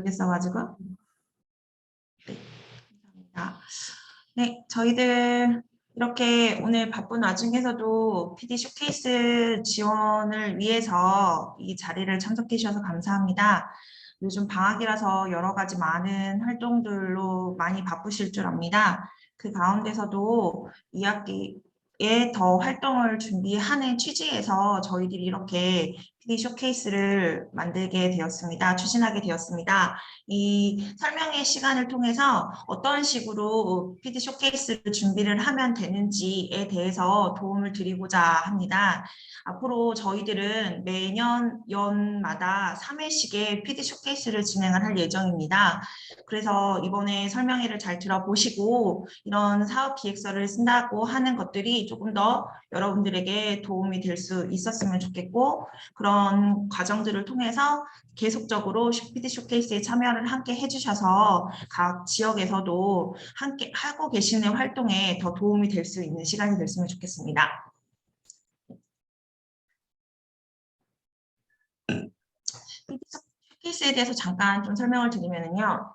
모르겠어가지고. 네, 감사합니다. 네, 저희들 이렇게 오늘 바쁜 와중에서도 PD 쇼케이스 지원을 위해서 이 자리를 참석해 주셔서 감사합니다. 요즘 방학이라서 여러 가지 많은 활동들로 많이 바쁘실 줄 압니다. 그 가운데서도 2학기에 더 활동을 준비하는 취지에서 저희들이 이렇게 PD 쇼케이스를 만들게 되었습니다. 추진하게 되었습니다. 이 설명의 시간을 통해서 어떤 식으로 PD 쇼케이스를 준비를 하면 되는지에 대해서 도움을 드리고자 합니다. 앞으로 저희들은 매년 연마다 3회씩의 PD 쇼케이스를 진행을 할 예정입니다. 그래서 이번에 설명회를 잘 들어보시고 이런 사업 기획서를 쓴다고 하는 것들이 조금 더 여러분들에게 도움이 될 수 있었으면 좋겠고, 그런 과정들을 통해서 계속적으로 PD 쇼케이스에 참여를 함께 해주셔서 각 지역에서도 함께 하고 계시는 활동에 더 도움이 될 수 있는 시간이 됐으면 좋겠습니다. PD 쇼케이스에 대해서 잠깐 좀 설명을 드리면요.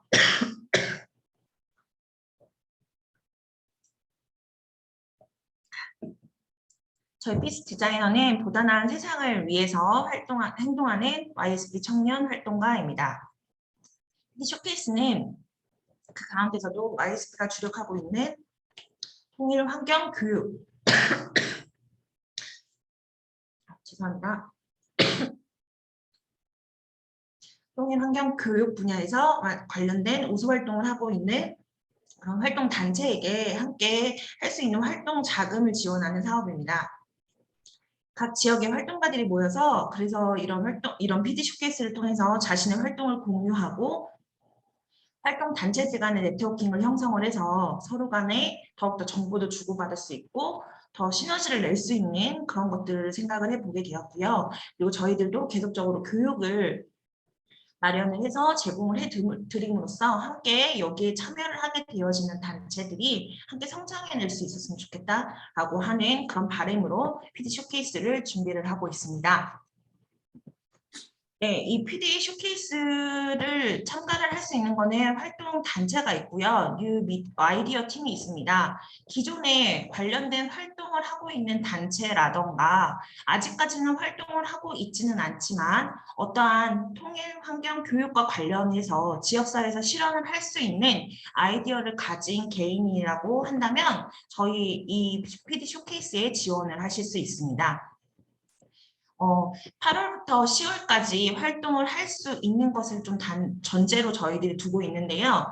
저희 피스 디자이너는 보다 나은 세상을 위해서 행동하는 YSP 청년 활동가입니다. PD 쇼케이스는 그 가운데서도 YSP가 주력하고 있는 통일 환경 교육, 죄송합니다. 통일 환경 교육 분야에서 관련된 우수 활동을 하고 있는 그런 활동 단체에게 함께 할 수 있는 활동 자금을 지원하는 사업입니다. 각 지역의 활동가들이 모여서 그래서 이런 PD 쇼케이스를 통해서 자신의 활동을 공유하고 활동 단체들 간의 네트워킹을 형성을 해서 서로 간에 더욱더 정보도 주고받을 수 있고 더 시너지를 낼 수 있는 그런 것들을 생각을 해보게 되었고요. 그리고 저희들도 계속적으로 교육을 마련을 해서 제공을 해드림으로써 함께 여기에 참여를 하게 되어지는 단체들이 함께 성장해낼 수 있었으면 좋겠다라고 하는 그런 바람으로 PD 쇼케이스를 준비를 하고 있습니다. 네, 이 PD 쇼케이스를 참가를 할 수 있는 거는 활동 단체가 있고요. 뉴 및 아이디어 팀이 있습니다. 기존에 관련된 활동을 하고 있는 단체라던가 아직까지는 활동을 하고 있지는 않지만 어떠한 통일 환경 교육과 관련해서 지역사회에서 실현을 할 수 있는 아이디어를 가진 개인이라고 한다면 저희 이 PD 쇼케이스에 지원을 하실 수 있습니다. 8월부터 10월까지 활동을 할 수 있는 것을 좀 전제로 저희들이 두고 있는데요.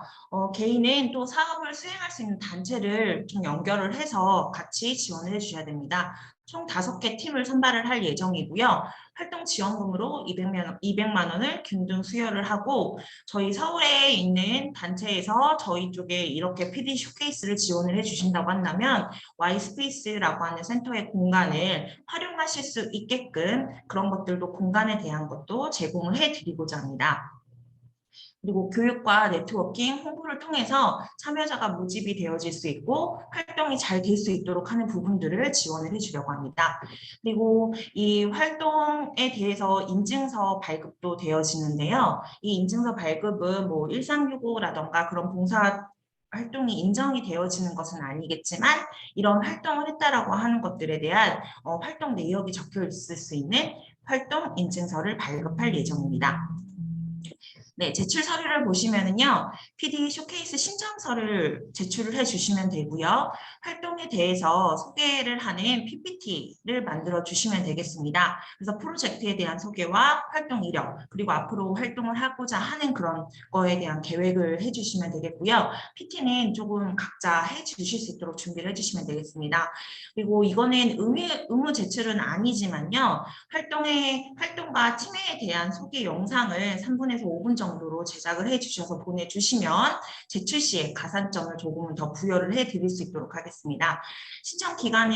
개인은 또 사업을 수행할 수 있는 단체를 좀 연결을 해서 같이 지원을 해주셔야 됩니다. 총 5개 팀을 선발을 할 예정이고요. 활동 지원금으로 200만 원을 균등 수여를 하고 저희 서울에 있는 단체에서 저희 쪽에 이렇게 PD 쇼케이스를 지원을 해주신다고 한다면 Y스페이스라고 하는 센터의 공간을 활용하실 수 있게끔 그런 것들도 공간에 대한 것도 제공을 해드리고자 합니다. 그리고 교육과 네트워킹, 홍보를 통해서 참여자가 모집이 되어질 수 있고 활동이 잘 될 수 있도록 하는 부분들을 지원을 해주려고 합니다. 그리고 이 활동에 대해서 인증서 발급도 되어지는데요. 이 인증서 발급은 뭐 1365라던가 그런 봉사 활동이 인정이 되어지는 것은 아니겠지만 이런 활동을 했다라고 하는 것들에 대한 활동 내역이 적혀 있을 수 있는 활동 인증서를 발급할 예정입니다. 네, 제출 서류를 보시면은요, PD 쇼케이스 신청서를 제출을 해주시면 되고요. 활동에 대해서 소개를 하는 PPT를 만들어 주시면 되겠습니다. 그래서 프로젝트에 대한 소개와 활동 이력, 그리고 앞으로 활동을 하고자 하는 그런 거에 대한 계획을 해주시면 되겠고요. PT는 조금 각자 해주실 수 있도록 준비를 해주시면 되겠습니다. 그리고 이거는 의무 제출은 아니지만요, 활동과 팀에 대한 소개 영상을 3분에서 5분 정도로 제작을 해주셔서 보내주시면 제출 시에 가산점을 조금은 더 부여를 해드릴 수 있도록 하겠습니다. 신청 기간은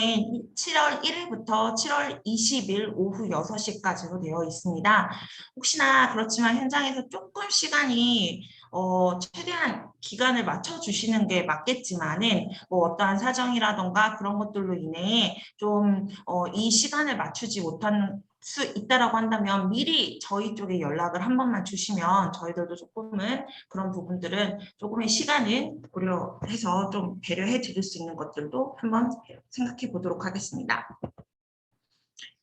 7월 1일부터 7월 20일 오후 6시까지로 되어 있습니다. 혹시나 그렇지만 현장에서 조금 시간이 최대한 기간을 맞춰주시는 게 맞겠지만은 뭐 어떠한 사정이라던가 그런 것들로 인해 좀 이 시간을 맞추지 못한 수 있다라고 한다면 미리 저희 쪽에 연락을 한 번만 주시면 저희들도 조금은 그런 부분들은 조금의 시간을 고려해서 좀 배려해 드릴 수 있는 것들도 한번 생각해 보도록 하겠습니다.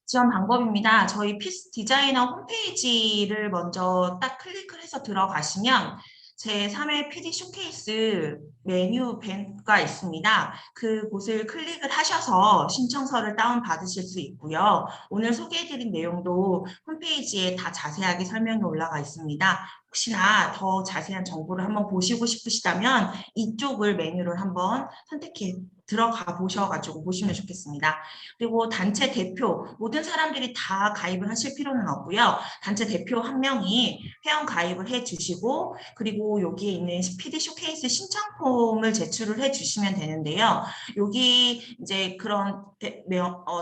지원 방법입니다. 저희 피스 디자이너 홈페이지를 먼저 딱 클릭을 해서 들어가시면 제3회 PD 쇼케이스 메뉴 밴가 있습니다. 그곳을 클릭을 하셔서 신청서를 다운받으실 수 있고요. 오늘 소개해드린 내용도 홈페이지에 다 자세하게 설명이 올라가 있습니다. 혹시나 더 자세한 정보를 한번 보시고 싶으시다면 이쪽을 메뉴를 한번 선택해 들어가 보셔가지고 보시면 좋겠습니다. 그리고 단체 대표, 모든 사람들이 다 가입을 하실 필요는 없고요. 단체 대표 한 명이 회원 가입을 해주시고 그리고 여기에 있는 PD 쇼케이스 신청 폼을 제출을 해주시면 되는데요. 여기 이제 그런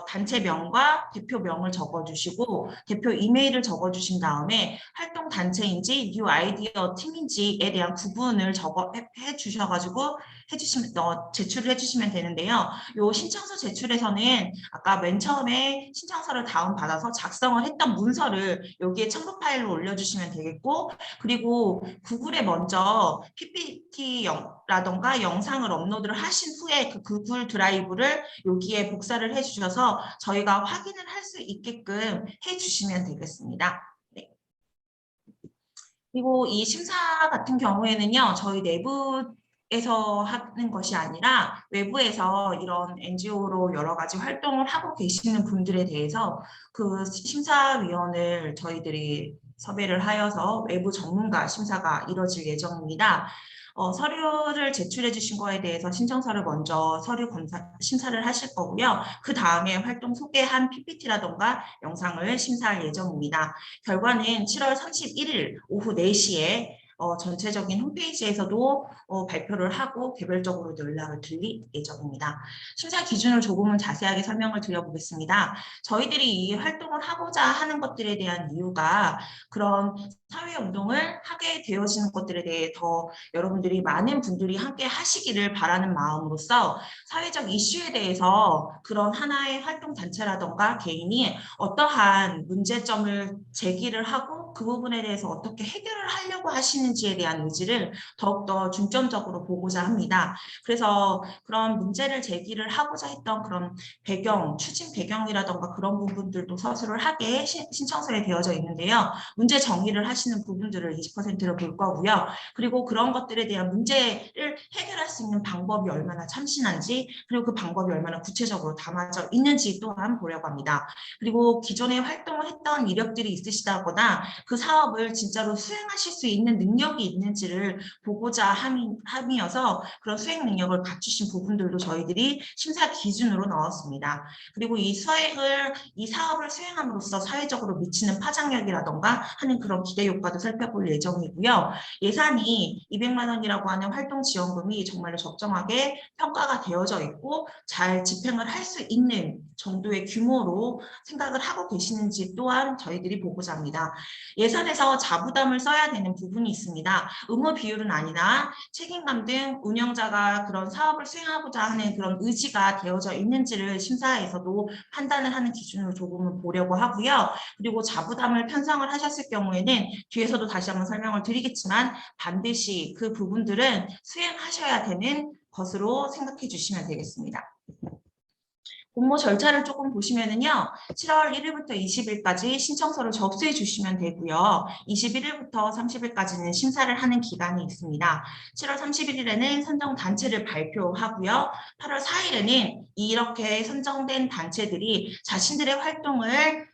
단체명과 대표명을 적어주시고 대표 이메일을 적어주신 다음에 활동 단체인지 뉴 아이디어 팀인지에 대한 구분을 해주셔가지고 제출을 해주시면 되는데요. 요 신청서 제출에서는 아까 맨 처음에 신청서를 다운받아서 작성을 했던 문서를 여기에 첨부 파일로 올려주시면 되겠고 그리고 구글에 먼저 PPT라던가 영상을 업로드를 하신 후에 그 구글 드라이브를 여기에 복사를 해주셔서 저희가 확인을 할 수 있게끔 해주시면 되겠습니다. 네. 그리고 이 심사 같은 경우에는요. 저희 내부에서 하는 것이 아니라 외부에서 이런 NGO로 여러 가지 활동을 하고 계시는 분들에 대해서 그 심사위원을 저희들이 섭외를 하여서 외부 전문가 심사가 이뤄질 예정입니다. 서류를 제출해 주신 거에 대해서 신청서를 먼저 서류 심사를 하실 거고요. 그 다음에 활동 소개한 PPT라던가 영상을 심사할 예정입니다. 결과는 7월 31일 오후 4시에 전체적인 홈페이지에서도 발표를 하고 개별적으로 연락을 드릴 예정입니다. 심사 기준을 조금은 자세하게 설명을 드려보겠습니다. 저희들이 이 활동을 하고자 하는 것들에 대한 이유가 그런 사회운동을 하게 되어지는 것들에 대해 더 여러분들이 많은 분들이 함께 하시기를 바라는 마음으로써 사회적 이슈에 대해서 그런 하나의 활동단체라던가 개인이 어떠한 문제점을 제기를 하고 그 부분에 대해서 어떻게 해결을 하려고 하시는지에 대한 의지를 더욱더 중점적으로 보고자 합니다. 그래서 그런 문제를 제기를 하고자 했던 그런 배경, 추진 배경이라던가 그런 부분들도 서술을 하게 신청서에 되어져 있는데요. 문제 정의를 하시는 부분들을 20%를 볼 거고요. 그리고 그런 것들에 대한 문제를 해결할 수 있는 방법이 얼마나 참신한지 그리고 그 방법이 얼마나 구체적으로 담아져 있는지 또한 보려고 합니다. 그리고 기존에 활동을 했던 이력들이 있으시다거나 그 사업을 진짜로 수행하실 수 있는 능력이 있는지를 보고자 함이어서 그런 수행 능력을 갖추신 부분들도 저희들이 심사 기준으로 넣었습니다. 그리고 이 사업을 수행함으로써 사회적으로 미치는 파장력이라던가 하는 그런 기대 효과도 살펴볼 예정이고요. 예산이 200만 원이라고 하는 활동 지원금이 정말로 적정하게 평가가 되어져 있고 잘 집행을 할 수 있는 정도의 규모로 생각을 하고 계시는지 또한 저희들이 보고자 합니다. 예산에서 자부담을 써야 되는 부분이 있습니다. 의무 비율은 아니나 책임감 등 운영자가 그런 사업을 수행하고자 하는 그런 의지가 되어져 있는지를 심사에서도 판단을 하는 기준으로 조금은 보려고 하고요. 그리고 자부담을 편성을 하셨을 경우에는 뒤에서도 다시 한번 설명을 드리겠지만 반드시 그 부분들은 수행하셔야 되는 것으로 생각해 주시면 되겠습니다. 공모 절차를 조금 보시면은요. 7월 1일부터 20일까지 신청서를 접수해 주시면 되고요. 21일부터 30일까지는 심사를 하는 기간이 있습니다. 7월 31일에는 선정 단체를 발표하고요. 8월 4일에는 이렇게 선정된 단체들이 자신들의 활동을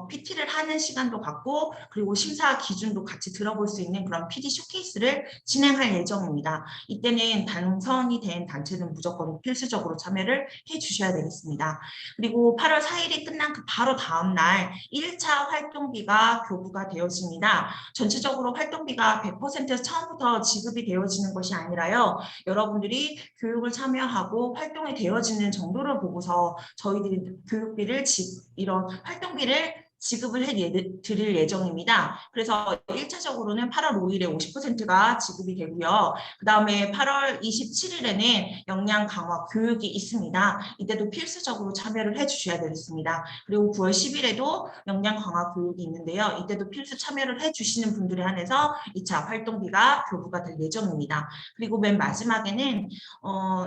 PT를 하는 시간도 갖고 그리고 심사 기준도 같이 들어볼 수 있는 그런 PD 쇼케이스를 진행할 예정입니다. 이때는 당선이 된 단체는 무조건 필수적으로 참여를 해주셔야 되겠습니다. 그리고 8월 4일이 끝난 그 바로 다음 날 1차 활동비가 교부가 되어집니다. 전체적으로 활동비가 100% 처음부터 지급이 되어지는 것이 아니라요. 여러분들이 교육을 참여하고 활동이 되어지는 정도를 보고서 저희들이 교육비를 이런 활동비를 지급을 해드릴 예정입니다. 그래서 1차적으로는 8월 5일에 50%가 지급이 되고요. 그 다음에 8월 27일에는 역량 강화 교육이 있습니다. 이때도 필수적으로 참여를 해주셔야 되겠습니다. 그리고 9월 10일에도 역량 강화 교육이 있는데요. 이때도 필수 참여를 해주시는 분들에 한해서 2차 활동비가 교부가 될 예정입니다. 그리고 맨 마지막에는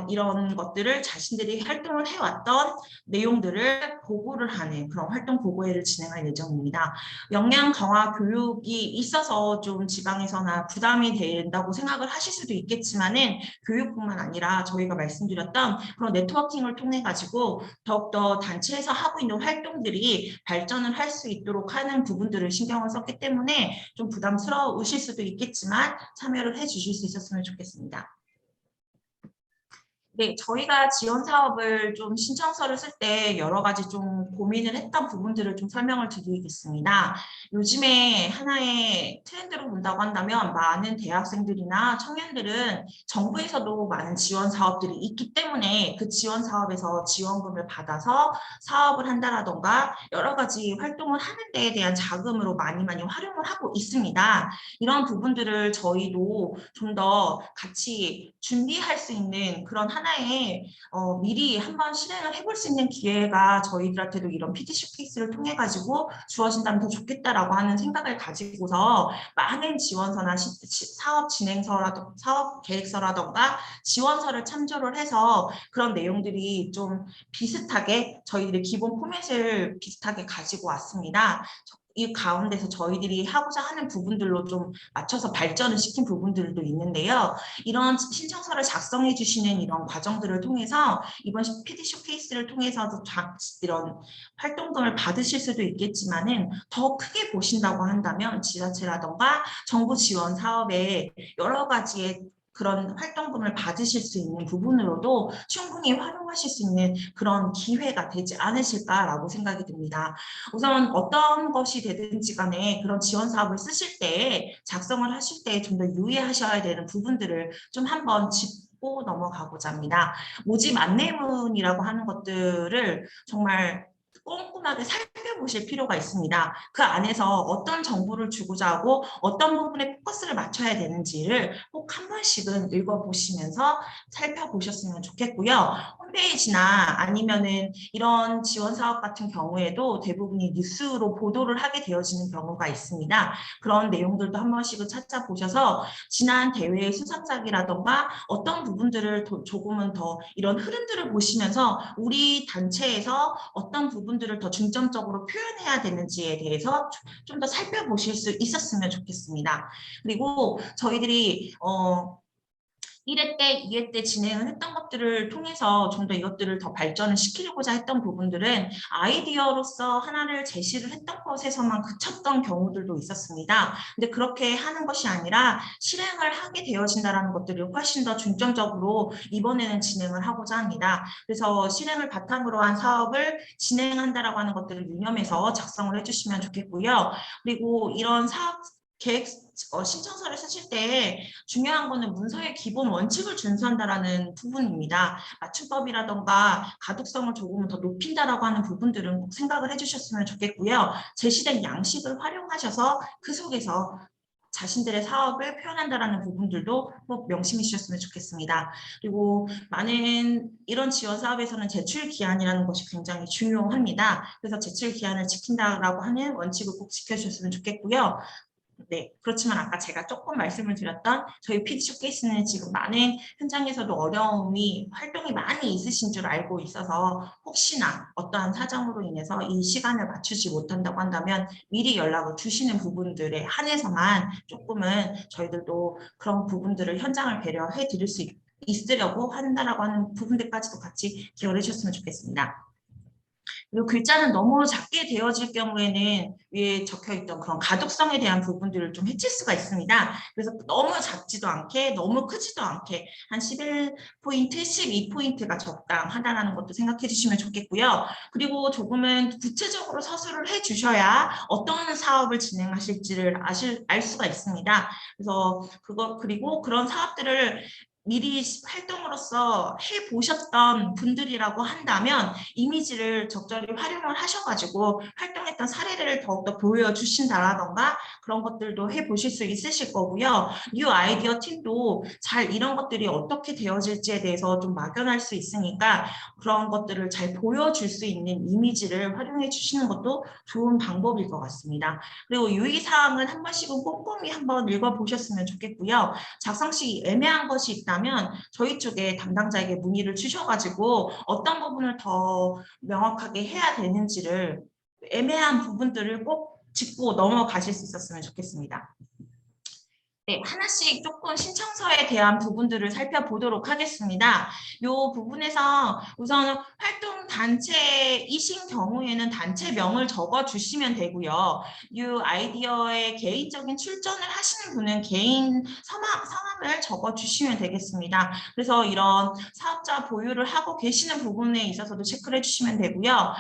이런 것들을 자신들이 활동을 해왔던 내용들을 보고를 하는 그런 활동 보고회를 진행할 예정입니다. 역량 강화 교육이 있어서 좀 지방에서나 부담이 된다고 생각을 하실 수도 있겠지만은 교육뿐만 아니라 저희가 말씀드렸던 그런 네트워킹을 통해 가지고 더욱더 단체에서 하고 있는 활동들이 발전을 할 수 있도록 하는 부분들을 신경을 썼기 때문에 좀 부담스러우실 수도 있겠지만 참여를 해주실 수 있었으면 좋겠습니다. 네, 저희가 지원 사업을 좀 신청서를 쓸 때 여러 가지 좀 고민을 했던 부분들을 좀 설명을 드리겠습니다. 요즘에 하나의 트렌드로 본다고 한다면 많은 대학생들이나 청년들은 정부에서도 많은 지원 사업들이 있기 때문에 그 지원 사업에서 지원금을 받아서 사업을 한다라던가 여러 가지 활동을 하는 데에 대한 자금으로 많이 활용을 하고 있습니다. 이런 부분들을 저희도 좀 더 같이 준비할 수 있는 그런 하나의 미리 한번 실행을 해볼 수 있는 기회가 저희들한테도 이런 PTC 케이스를 통해 가지고 주어진다면 더 좋겠다라고 하는 생각을 가지고서 많은 지원서나 사업 진행서라든가 사업 계획서라든가 지원서를 참조를 해서 그런 내용들이 좀 비슷하게 저희들의 기본 포맷을 비슷하게 가지고 왔습니다. 이 가운데서 저희들이 하고자 하는 부분들로 좀 맞춰서 발전을 시킨 부분들도 있는데요. 이런 신청서를 작성해 주시는 이런 과정들을 통해서 이번 PD 쇼케이스를 통해서도 이런 활동금을 받으실 수도 있겠지만은 더 크게 보신다고 한다면 지자체라던가 정부 지원 사업에 여러 가지의 그런 활동금을 받으실 수 있는 부분으로도 충분히 활용하실 수 있는 그런 기회가 되지 않으실까라고 생각이 듭니다. 우선 어떤 것이 되든지 간에 그런 지원 사업을 쓰실 때 작성을 하실 때 좀 더 유의하셔야 되는 부분들을 좀 한번 짚고 넘어가고자 합니다. 모집 안내문이라고 하는 것들을 정말 꼼꼼하게 살펴보실 필요가 있습니다. 그 안에서 어떤 정보를 주고자 하고 어떤 부분에 포커스를 맞춰야 되는지를 꼭 한 번씩은 읽어보시면서 살펴보셨으면 좋겠고요. 홈페이지나 아니면은 이런 지원 사업 같은 경우에도 대부분이 뉴스로 보도를 하게 되어지는 경우가 있습니다. 그런 내용들도 한 번씩은 찾아보셔서 지난 대회의 수상작이라던가 어떤 부분들을 조금은 더 이런 흐름들을 보시면서 우리 단체에서 어떤 부분들을 더 중점적으로 표현해야 되는지에 대해서 좀 더 살펴보실 수 있었으면 좋겠습니다. 그리고 저희들이 1회 때, 2회 때 진행을 했던 것들을 통해서 좀 더 이것들을 더 발전을 시키려고자 했던 부분들은 아이디어로서 하나를 제시를 했던 것에서만 그쳤던 경우들도 있었습니다. 근데 그렇게 하는 것이 아니라 실행을 하게 되어진다는 것들을 훨씬 더 중점적으로 이번에는 진행을 하고자 합니다. 그래서 실행을 바탕으로 한 사업을 진행한다라고 하는 것들을 유념해서 작성을 해주시면 좋겠고요. 그리고 이런 사업 계획 신청서를 쓰실 때 중요한 거는 문서의 기본 원칙을 준수한다라는 부분입니다. 맞춤법이라던가 가독성을 조금은 더 높인다라고 하는 부분들은 꼭 생각을 해주셨으면 좋겠고요. 제시된 양식을 활용하셔서 그 속에서 자신들의 사업을 표현한다라는 부분들도 꼭 명심해 주셨으면 좋겠습니다. 그리고 많은 이런 지원 사업에서는 제출 기한이라는 것이 굉장히 중요합니다. 그래서 제출 기한을 지킨다라고 하는 원칙을 꼭 지켜주셨으면 좋겠고요. 네, 그렇지만 아까 제가 조금 말씀을 드렸던 저희 PD 쇼케이스는 지금 많은 현장에서도 어려움이 활동이 많이 있으신 줄 알고 있어서 혹시나 어떠한 사정으로 인해서 이 시간을 맞추지 못한다고 한다면 미리 연락을 주시는 부분들에 한해서만 조금은 저희들도 그런 부분들을 현장을 배려해 드릴 수 있으려고 한다라고 하는 부분들까지도 같이 기여해 주셨으면 좋겠습니다. 그리고 글자는 너무 작게 되어질 경우에는 위에 적혀있던 그런 가독성에 대한 부분들을 좀 해칠 수가 있습니다. 그래서 너무 작지도 않게 너무 크지도 않게 한 11포인트, 12포인트가 적당하다는 것도 생각해 주시면 좋겠고요. 그리고 조금은 구체적으로 서술을 해 주셔야 어떤 사업을 진행하실지를 알 수가 있습니다. 그래서 그리고 그런 사업들을 미리 활동으로서 해보셨던 분들이라고 한다면 이미지를 적절히 활용을 하셔가지고 활동에 성공했던 사례를 더욱더 보여주신다라던가 그런 것들도 해보실 수 있으실 거고요. 뉴 아이디어 팀도 잘 이런 것들이 어떻게 되어질지에 대해서 좀 막연할 수 있으니까 그런 것들을 잘 보여줄 수 있는 이미지를 활용해 주시는 것도 좋은 방법일 것 같습니다. 그리고 유의사항은 한 번씩은 꼼꼼히 한번 읽어보셨으면 좋겠고요. 작성 시 애매한 것이 있다면 저희 쪽에 담당자에게 문의를 주셔가지고 어떤 부분을 더 명확하게 해야 되는지를 애매한 부분들을 꼭 짚고 넘어가실 수 있었으면 좋겠습니다. 네, 하나씩 조금 신청서에 대한 부분들을 살펴보도록 하겠습니다. 이 부분에서 우선 활동 단체이신 경우에는 단체명을 적어주시면 되고요. 이 아이디어의 개인적인 출전을 하시는 분은 개인 성함을 적어주시면 되겠습니다. 그래서 이런 사업자 보유를 하고 계시는 부분에 있어서도 체크를 해주시면 되고요.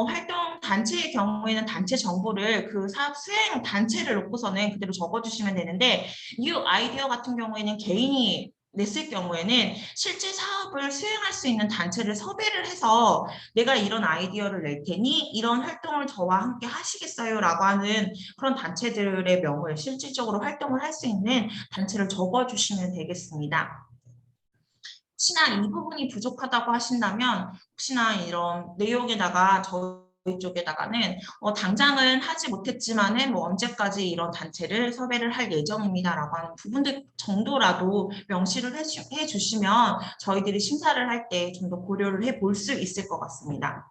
활동 단체의 경우에는 단체 정보를 그 사업 수행 단체를 놓고서는 그대로 적어주시면 되는데 뉴 아이디어 같은 경우에는 개인이 냈을 경우에는 실제 사업을 수행할 수 있는 단체를 섭외를 해서 내가 이런 아이디어를 낼 테니 이런 활동을 저와 함께 하시겠어요? 라고 하는 그런 단체들의 명을 실질적으로 활동을 할 수 있는 단체를 적어주시면 되겠습니다. 혹시나 이 부분이 부족하다고 하신다면 혹시나 이런 내용에다가 저희 쪽에다가는 당장은 하지 못했지만은 뭐 언제까지 이런 단체를 섭외를 할 예정입니다라고 하는 부분들 정도라도 명시를 해주시면 저희들이 심사를 할 때 좀 더 고려를 해볼 수 있을 것 같습니다.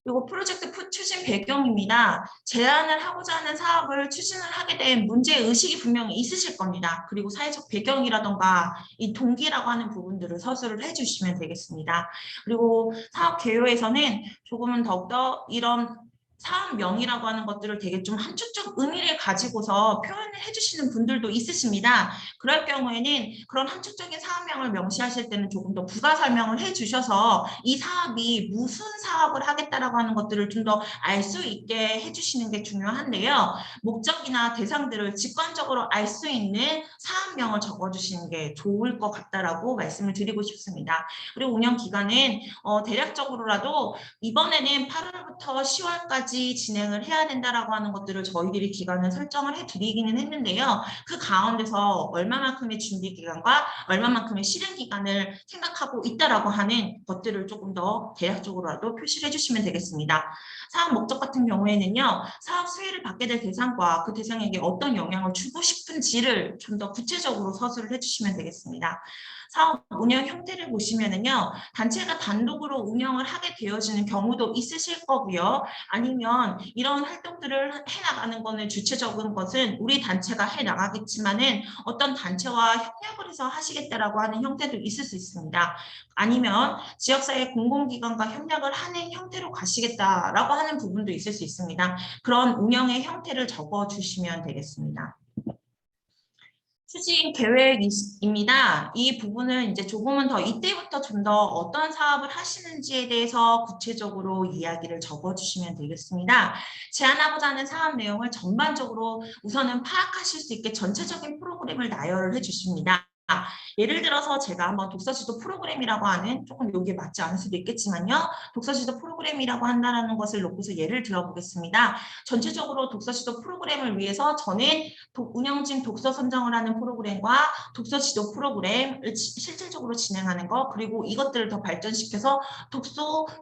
그리고 프로젝트 추진 배경입니다. 제안을 하고자 하는 사업을 추진을 하게 된 문제의식이 분명히 있으실 겁니다. 그리고 사회적 배경이라던가 이 동기라고 하는 부분들을 서술을 해주시면 되겠습니다. 그리고 사업 개요에서는 조금은 더욱더 이런 사업명이라고 하는 것들을 되게 좀 함축적 의미를 가지고서 표현을 해주시는 분들도 있으십니다. 그럴 경우에는 그런 함축적인 사업명을 명시하실 때는 조금 더 부가 설명을 해주셔서 이 사업이 무슨 사업을 하겠다라고 하는 것들을 좀 더 알 수 있게 해주시는 게 중요한데요. 목적이나 대상들을 직관적으로 알 수 있는 사업명을 적어주시는 게 좋을 것 같다라고 말씀을 드리고 싶습니다. 그리고 운영 기간은 대략적으로라도 이번에는 8월부터 10월까지 진행을 해야 된다라고 하는 것들을 저희들이 기간을 설정을 해드리기는 했는데요. 그 가운데서 얼마만큼의 준비 기간과 얼마만큼의 실행 기간을 생각하고 있다라고 하는 것들을 조금 더 대략적으로라도 표시를 해주시면 되겠습니다. 사업 목적 같은 경우에는요. 사업 수혜를 받게 될 대상과 그 대상에게 어떤 영향을 주고 싶은지를 좀 더 구체적으로 서술을 해주시면 되겠습니다. 사업 운영 형태를 보시면은요. 단체가 단독으로 운영을 하게 되어지는 경우도 있으실 거고요. 아니면 이런 활동들을 해나가는 거는 주체적인 것은 우리 단체가 해나가겠지만은 어떤 단체와 협력을 해서 하시겠다라고 하는 형태도 있을 수 있습니다. 아니면 지역사회 공공기관과 협력을 하는 형태로 가시겠다라고 하는 부분도 있을 수 있습니다. 그런 운영의 형태를 적어주시면 되겠습니다. 추진 계획입니다. 이 부분은 이제 조금은 더 이때부터 좀 더 어떤 사업을 하시는지에 대해서 구체적으로 이야기를 적어주시면 되겠습니다. 제안하고자 하는 사업 내용을 전반적으로 우선은 파악하실 수 있게 전체적인 프로그램을 나열을 해주십니다. 예를 들어서 제가 한번 독서지도 프로그램이라고 하는 조금 여기에 맞지 않을 수도 있겠지만요. 독서지도 프로그램이라고 한다는 것을 놓고서 예를 들어보겠습니다. 전체적으로 독서지도 프로그램을 위해서 저는 운영진 독서 선정을 하는 프로그램과 독서 지도 프로그램을 실질적으로 진행하는 것 그리고 이것들을 더 발전시켜서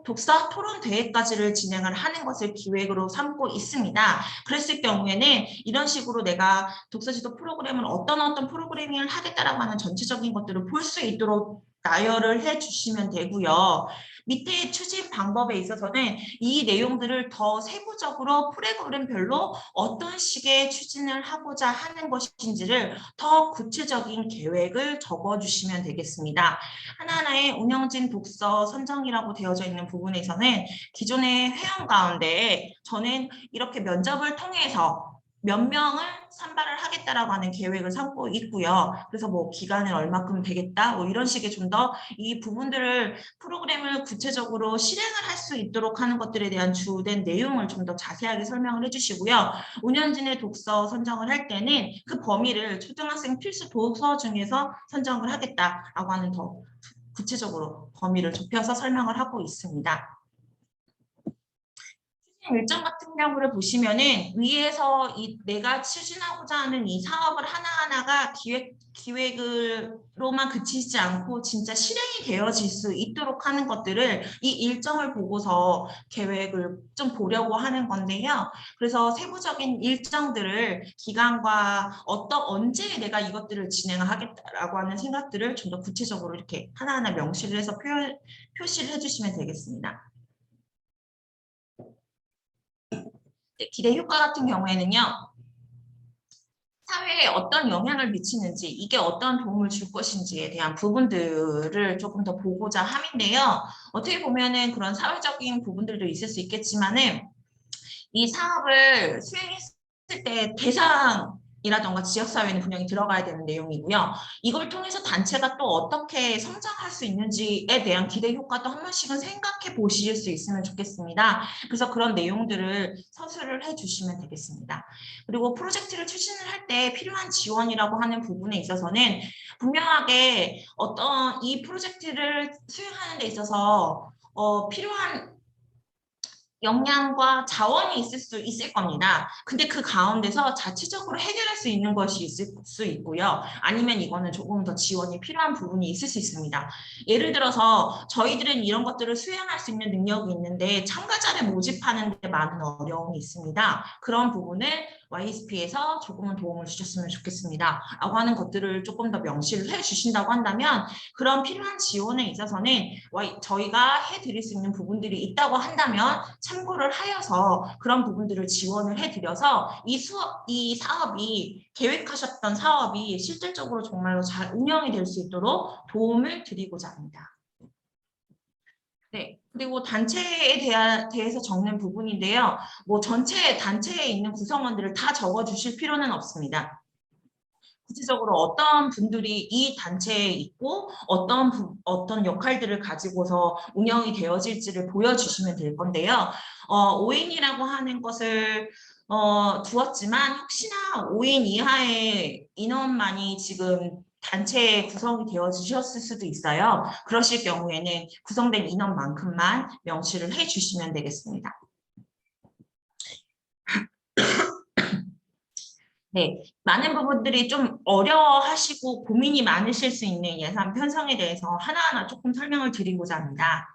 독서 토론 대회까지를 진행을 하는 것을 기획으로 삼고 있습니다. 그랬을 경우에는 이런 식으로 내가 독서 지도 프로그램을 어떤 프로그래밍을 하겠다라고 하는 전체적인 것들을 볼 수 있도록 나열을 해주시면 되고요. 밑에 추진 방법에 있어서는 이 내용들을 더 세부적으로 프로그램별로 어떤 식의 추진을 하고자 하는 것인지를 더 구체적인 계획을 적어주시면 되겠습니다. 하나하나의 운영진 독서 선정이라고 되어져 있는 부분에서는 기존의 회원 가운데 저는 이렇게 면접을 통해서 몇 명을 선발을 하겠다라고 하는 계획을 삼고 있고요. 그래서 뭐 기간은 얼마큼 되겠다 뭐 이런 식의 좀 더 이 부분들을 프로그램을 구체적으로 실행을 할 수 있도록 하는 것들에 대한 주된 내용을 좀 더 자세하게 설명을 해주시고요. 운영진의 독서 선정을 할 때는 그 범위를 초등학생 필수 독서 중에서 선정을 하겠다라고 하는 더 구체적으로 범위를 좁혀서 설명을 하고 있습니다. 일정 같은 경우를 보시면은 위에서 내가 추진하고자 하는 이 사업을 하나하나가 기획으로만 그치지 않고 진짜 실행이 되어질 수 있도록 하는 것들을 이 일정을 보고서 계획을 좀 보려고 하는 건데요. 그래서 세부적인 일정들을 기간과 언제 내가 이것들을 진행을 하겠다라고 하는 생각들을 좀 더 구체적으로 이렇게 하나하나 명시를 해서 표시를 해주시면 되겠습니다. 네, 기대 효과 같은 경우에는요. 사회에 어떤 영향을 미치는지, 이게 어떤 도움을 줄 것인지에 대한 부분들을 조금 더 보고자 함인데요. 어떻게 보면은 그런 사회적인 부분들도 있을 수 있겠지만은 이 사업을 수행했을 때 대상이라던가 지역사회는 분명히 들어가야 되는 내용이고요. 이걸 통해서 단체가 또 어떻게 성장할 수 있는지에 대한 기대 효과도 한 번씩은 생각해 보실 수 있으면 좋겠습니다. 그래서 그런 내용들을 서술을 해주시면 되겠습니다. 그리고 프로젝트를 추진을 할 때 필요한 지원이라고 하는 부분에 있어서는 분명하게 어떤 이 프로젝트를 수행하는 데 있어서 필요한 역량과 자원이 있을 겁니다. 근데 그 가운데서 자체적으로 해결할 수 있는 것이 있을 수 있고요. 아니면 이거는 조금 더 지원이 필요한 부분이 있을 수 있습니다. 예를 들어서 저희들은 이런 것들을 수행할 수 있는 능력이 있는데 참가자를 모집하는 데 많은 어려움이 있습니다. 그런 부분을 YSP에서 조금은 도움을 주셨으면 좋겠습니다. 라고 하는 것들을 조금 더 명시를 해주신다고 한다면 그런 필요한 지원에 있어서는 저희가 해드릴 수 있는 부분들이 있다고 한다면 참고를 하여서 그런 부분들을 지원을 해드려서 이 사업이 계획하셨던 사업이 실질적으로 정말로 잘 운영이 될 수 있도록 도움을 드리고자 합니다. 네, 그리고 단체에 대해서 적는 부분인데요. 뭐 전체 단체에 있는 구성원들을 다 적어주실 필요는 없습니다. 구체적으로 어떤 분들이 이 단체에 있고 어떤 역할들을 가지고서 운영이 되어질지를 보여주시면 될 건데요. 5인이라고 하는 것을 두었지만 혹시나 5인 이하의 인원만이 지금 단체에 구성이 되어지셨을 수도 있어요. 그러실 경우에는 구성된 인원만큼만 명시를 해주시면 되겠습니다. 네, 많은 부분들이 좀 어려워하시고 고민이 많으실 수 있는 예산 편성에 대해서 하나하나 조금 설명을 드리고자 합니다.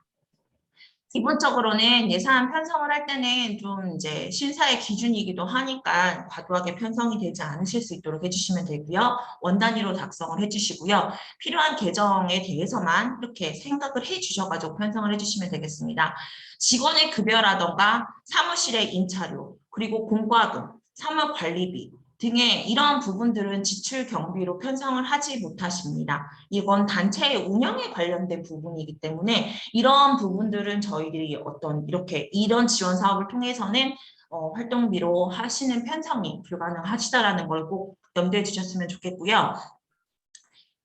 기본적으로는 예산 편성을 할 때는 좀 이제 심사의 기준이기도 하니까 과도하게 편성이 되지 않으실 수 있도록 해주시면 되고요. 원 단위로 작성을 해주시고요. 필요한 계정에 대해서만 이렇게 생각을 해주셔가지고 편성을 해주시면 되겠습니다. 직원의 급여라던가 사무실의 임차료, 그리고 공과금, 사무관리비 등의 이러한 부분들은 지출 경비로 편성을 하지 못하십니다. 이건 단체의 운영에 관련된 부분이기 때문에 이런 부분들은 저희들이 이런 지원 사업을 통해서는 활동비로 하시는 편성이 불가능하시다라는 걸 꼭 염두에 주셨으면 좋겠고요.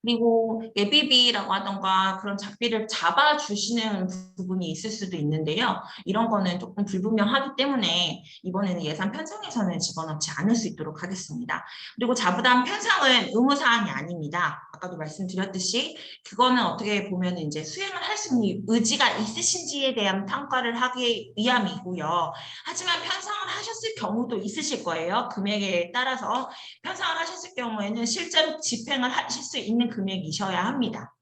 그리고 예비비라고 하던가 그런 작비를 잡아주시는 부분이 있을 수도 있는데요. 이런 거는 조금 불분명하기 때문에 이번에는 예산 편성에서는 집어넣지 않을 수 있도록 하겠습니다. 그리고 자부담 편성은 의무사항이 아닙니다. 아까도 말씀드렸듯이 그거는 어떻게 보면 이제 수행을 할 수 있는 의지가 있으신지에 대한 평가를 하기 위함이고요. 하지만 편성을 하셨을 경우도 있으실 거예요. 금액에 따라서 편성을 하셨을 경우에는 실제로 집행을 하실 수 있는 금액이셔야 합니다.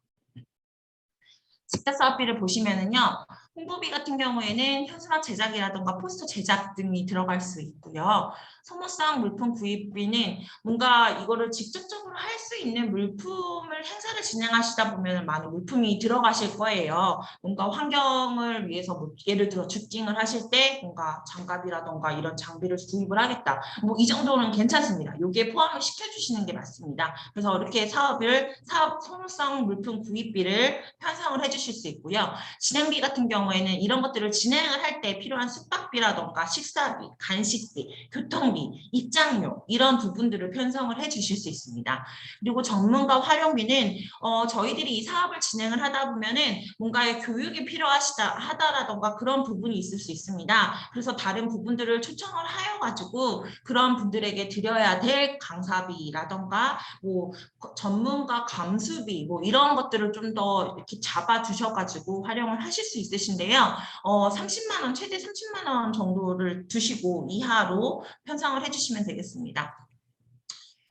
직접 사업비를 보시면은요. 홍보비 같은 경우에는 현수막 제작이라든가 포스터 제작 등이 들어갈 수 있고요. 소모성 물품 구입비는 뭔가 이거를 직접적으로 할 수 있는 물품을 행사를 진행하시다 보면 많은 물품이 들어가실 거예요. 뭔가 환경을 위해서 뭐 예를 들어 주팅을 하실 때 뭔가 장갑이라든가 이런 장비를 구입을 하겠다. 뭐 이 정도는 괜찮습니다. 여기에 포함을 시켜주시는 게 맞습니다. 그래서 이렇게 사업 소모성 물품 구입비를 편성을 해주실 수 있고요. 진행비 같은 경우에는 이런 것들을 진행을 할 때 필요한 숙박비라던가 식사비, 간식비, 교통비, 입장료 이런 부분들을 편성을 해주실 수 있습니다. 그리고 전문가 활용비는 저희들이 이 사업을 진행을 하다 보면은 뭔가의 교육이 하다라던가 그런 부분이 있을 수 있습니다. 그래서 다른 부분들을 초청을 하여가지고 그런 분들에게 드려야 될 강사비라던가 뭐 전문가 감수비 뭐 이런 것들을 좀 더 이렇게 잡아주셔가지고 활용을 하실 수 있으신 것인데요. 30만 원, 최대 30만 원 정도를 두시고 이하로 편성을 해주시면 되겠습니다.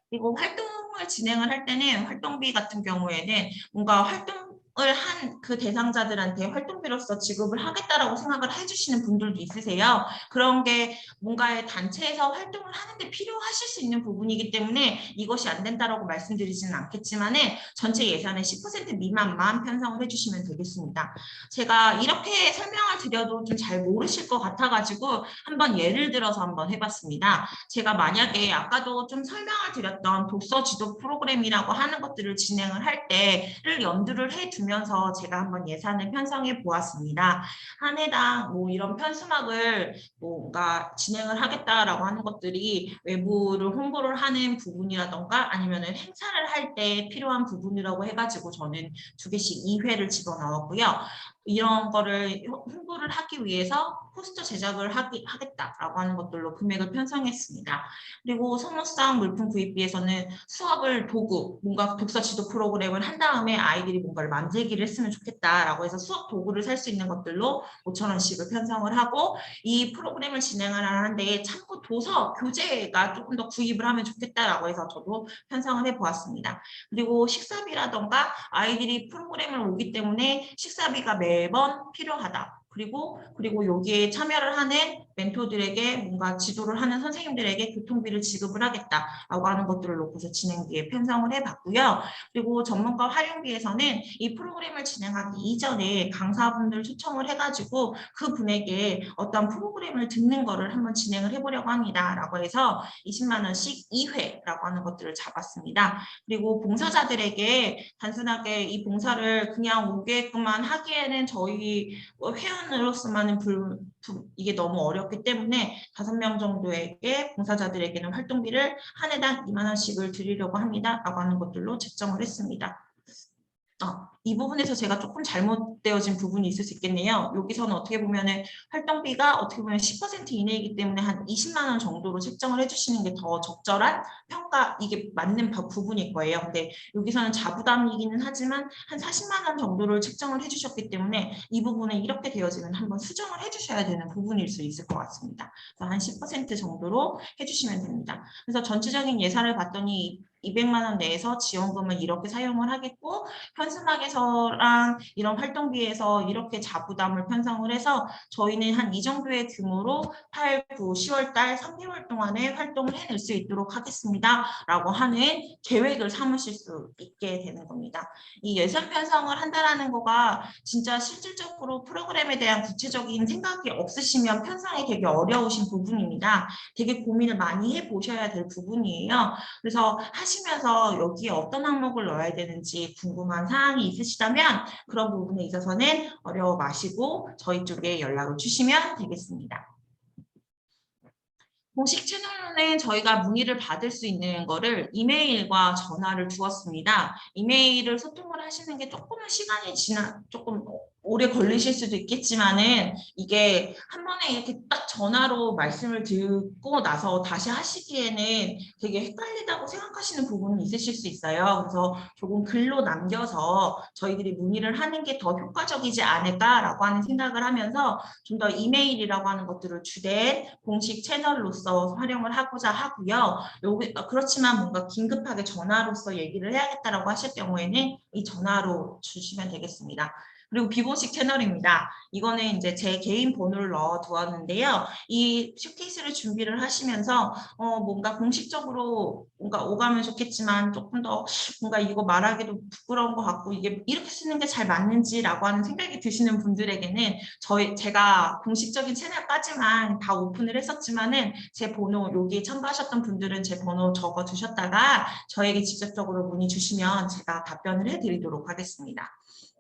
그리고 활동을 진행을 할 때는 활동비 같은 경우에는 뭔가 활동을 한 그 대상자들한테 활동비로서 지급을 하겠다라고 생각을 해주시는 분들도 있으세요. 그런 게 뭔가의 단체에서 활동을 하는데 필요하실 수 있는 부분이기 때문에 이것이 안 된다라고 말씀드리지는 않겠지만은 전체 예산의 10% 미만만 편성을 해주시면 되겠습니다. 제가 이렇게 설명을 드려도 좀 잘 모르실 것 같아가지고 한번 예를 들어서 한번 해봤습니다. 제가 만약에 아까도 좀 설명을 드렸던 독서 지도 프로그램이라고 하는 것들을 진행을 할 때를 염두를 해두면서 제가 한번 예산을 편성해 보았습니다. 한 해당 뭐 이런 편수막을 뭔가 진행을 하겠다라고 하는 것들이 외부를 홍보를 하는 부분이라던가 아니면은 행사를 할 때 필요한 부분이라고 해가지고 저는 2개씩 2회를 집어넣었고요. 이런 거를 홍보를 하기 위해서 포스터 제작을 하겠다라고 하는 것들로 금액을 편성했습니다. 그리고 선호성 물품 구입비에서는 수업을 도구, 뭔가 독서 지도 프로그램을 한 다음에 아이들이 뭔가를 만들기를 했으면 좋겠다라고 해서 수업 도구를 살 수 있는 것들로 5천 원씩을 편성을 하고 이 프로그램을 진행을 하는데 참고 도서, 교재가 조금 더 구입을 하면 좋겠다라고 해서 저도 편성을 해보았습니다. 그리고 식사비라던가 아이들이 프로그램을 오기 때문에 식사비가 매번 필요하다. 그리고 여기에 참여를 하는 멘토들에게 뭔가 지도를 하는 선생님들에게 교통비를 지급을 하겠다라고 하는 것들을 놓고서 진행비에 편성을 해봤고요. 그리고 전문가 활용비에서는 이 프로그램을 진행하기 이전에 강사분들 초청을 해가지고 그분에게 어떤 프로그램을 듣는 거를 한번 진행을 해보려고 합니다라고 해서 20만 원씩 2회라고 하는 것들을 잡았습니다. 그리고 봉사자들에게 단순하게 이 봉사를 그냥 오게끔만 하기에는 저희 회원으로서만은 이게 너무 어렵기 때문에 5명 정도에게 봉사자들에게는 활동비를 한 해당 2만 원씩을 드리려고 합니다. 라고 하는 것들로 책정을 했습니다. 이 부분에서 제가 조금 잘못되어진 부분이 있을 수 있겠네요. 여기서는 어떻게 보면은 활동비가 어떻게 보면 10% 이내이기 때문에 한 20만 원 정도로 책정을 해주시는 게 더 적절한 평가, 이게 맞는 부분일 거예요. 근데 여기서는 자부담이기는 하지만 한 40만 원 정도를 책정을 해주셨기 때문에 이 부분은 이렇게 되어지면 한번 수정을 해주셔야 되는 부분일 수 있을 것 같습니다. 그래서 한 10% 정도로 해주시면 됩니다. 그래서 전체적인 예산을 봤더니 200만 원 내에서 지원금을 이렇게 사용을 하겠고 편승학에서랑 이런 활동비에서 이렇게 자부담을 편성을 해서 저희는 한 이 정도의 규모로 8, 9, 10월 달 3개월 동안에 활동을 해낼 수 있도록 하겠습니다. 라고 하는 계획을 삼으실 수 있게 되는 겁니다. 이 예산 편성을 한다는 거가 진짜 실질적으로 프로그램에 대한 구체적인 생각이 없으시면 편성이 되게 어려우신 부분입니다. 되게 고민을 많이 해보셔야 될 부분이에요. 그래서 하시면서 여기에 어떤 항목을 넣어야 되는지 궁금한 사항이 있으시다면 그런 부분에 있어서는 어려워 마시고 저희 쪽에 연락을 주시면 되겠습니다. 공식 채널로는 저희가 문의를 받을 수 있는 거를 이메일과 전화를 두었습니다. 이메일을 소통을 하시는 게 조금은 시간이 조금 오래 걸리실 수도 있겠지만은 이게 한 번에 이렇게 딱 전화로 말씀을 듣고 나서 다시 하시기에는 되게 헷갈리다고 생각하시는 부분이 있으실 수 있어요. 그래서 조금 글로 남겨서 저희들이 문의를 하는 게 더 효과적이지 않을까라고 하는 생각을 하면서 좀 더 이메일이라고 하는 것들을 주된 공식 채널로서 활용을 하고자 하고요. 그렇지만 뭔가 긴급하게 전화로서 얘기를 해야겠다라고 하실 경우에는 이 전화로 주시면 되겠습니다. 그리고 비공식 채널입니다. 이거는 이제 제 개인 번호를 넣어 두었는데요. 이 쇼케이스를 준비를 하시면서 뭔가 공식적으로 뭔가 오가면 좋겠지만 조금 더 뭔가 이거 말하기도 부끄러운 것 같고 이게 이렇게 쓰는 게 잘 맞는지라고 하는 생각이 드시는 분들에게는 제가 공식적인 채널까지만 다 오픈을 했었지만은 제 번호 여기 참가하셨던 분들은 제 번호 적어 두셨다가 저에게 직접적으로 문의 주시면 제가 답변을 해드리도록 하겠습니다.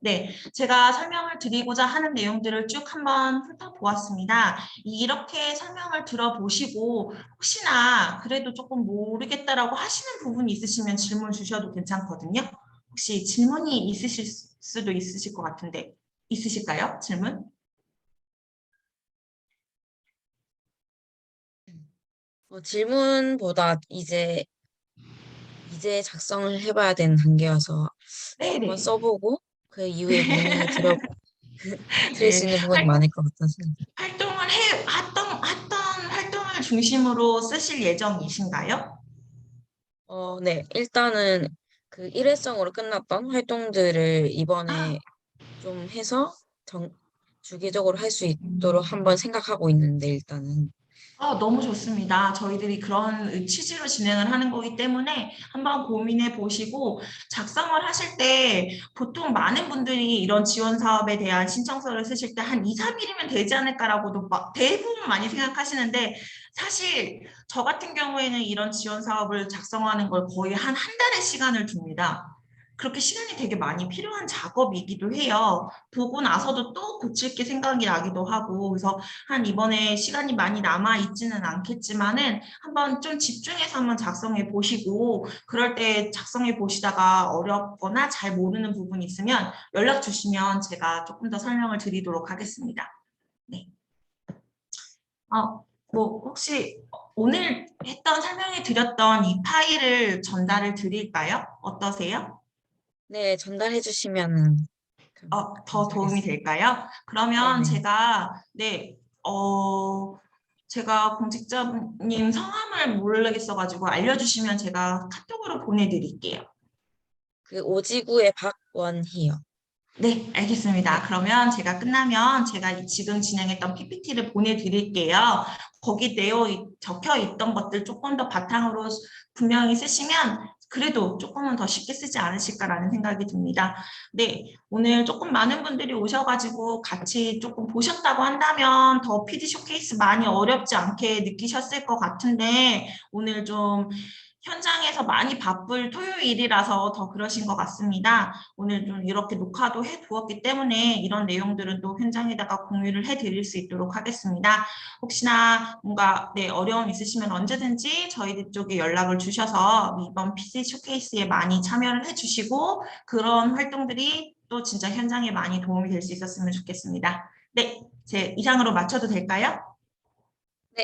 네, 제가 설명을 드리고자 하는 내용들을 쭉 한번 훑어보았습니다. 이렇게 설명을 들어보시고 혹시나 그래도 조금 모르겠다라고 하시는 부분이 있으시면 질문 주셔도 괜찮거든요. 혹시 질문이 있으실 수도 있으실 것 같은데 있으실까요? 질문? 질문보다 이제 작성을 해봐야 되는 단계여서 한번 네네. 써보고 그 이후에 문의 드려 드릴 수 네, 있는 부분이 많을 것 같아서. 활동을 어떤 활동을 중심으로 쓰실 예정이신가요? 네. 일단은 그 일회성으로 끝났던 활동들을 아, 이번에 좀 해서 주기적으로 할 수 있도록 한번 생각하고 있는데, 일단은. 너무 좋습니다. 저희들이 그런 취지로 진행을 하는 거기 때문에 한번 고민해 보시고 작성을 하실 때 보통 많은 분들이 이런 지원 사업에 대한 신청서를 쓰실 때 한 2, 3일이면 되지 않을까라고도 대부분 많이 생각하시는데 사실 저 같은 경우에는 이런 지원 사업을 작성하는 걸 거의 한 달의 시간을 둡니다. 그렇게 시간이 되게 많이 필요한 작업이기도 해요. 보고 나서도 또 고칠 게 생각이 나기도 하고 그래서 한 이번에 시간이 많이 남아 있지는 않겠지만은 한번 좀 집중해서 한번 작성해 보시고 그럴 때 작성해 보시다가 어렵거나 잘 모르는 부분이 있으면 연락 주시면 제가 조금 더 설명을 드리도록 하겠습니다. 네. 뭐 혹시 오늘 했던 설명해 드렸던 이 파일을 전달을 드릴까요? 어떠세요? 네, 전달해 주시면은 더 도움이 감사하겠습니다. 될까요? 그러면 네네. 네, 제가 공직자님 성함을 모르겠어가지고 알려주시면 제가 카톡으로 보내드릴게요. 그 오지구의 박원희요. 네, 알겠습니다. 네. 그러면 제가 끝나면 제가 지금 진행했던 PPT를 보내드릴게요. 거기 적혀 있던 것들 조금 더 바탕으로 분명히 쓰시면 그래도 조금은 더 쉽게 쓰지 않으실까라는 생각이 듭니다. 네, 오늘 조금 많은 분들이 오셔가지고 같이 조금 보셨다고 한다면 더 PD 쇼케이스 많이 어렵지 않게 느끼셨을 것 같은데 오늘 좀 현장에서 많이 바쁠 토요일이라서 더 그러신 것 같습니다. 오늘 좀 이렇게 녹화도 해 두었기 때문에 이런 내용들은 또 현장에다가 공유를 해 드릴 수 있도록 하겠습니다. 혹시나 뭔가 어려움 있으시면 언제든지 저희들 쪽에 연락을 주셔서 이번 PC 쇼케이스에 많이 참여를 해 주시고 그런 활동들이 또 진짜 현장에 많이 도움이 될 수 있었으면 좋겠습니다. 네, 제 이상으로 마쳐도 될까요?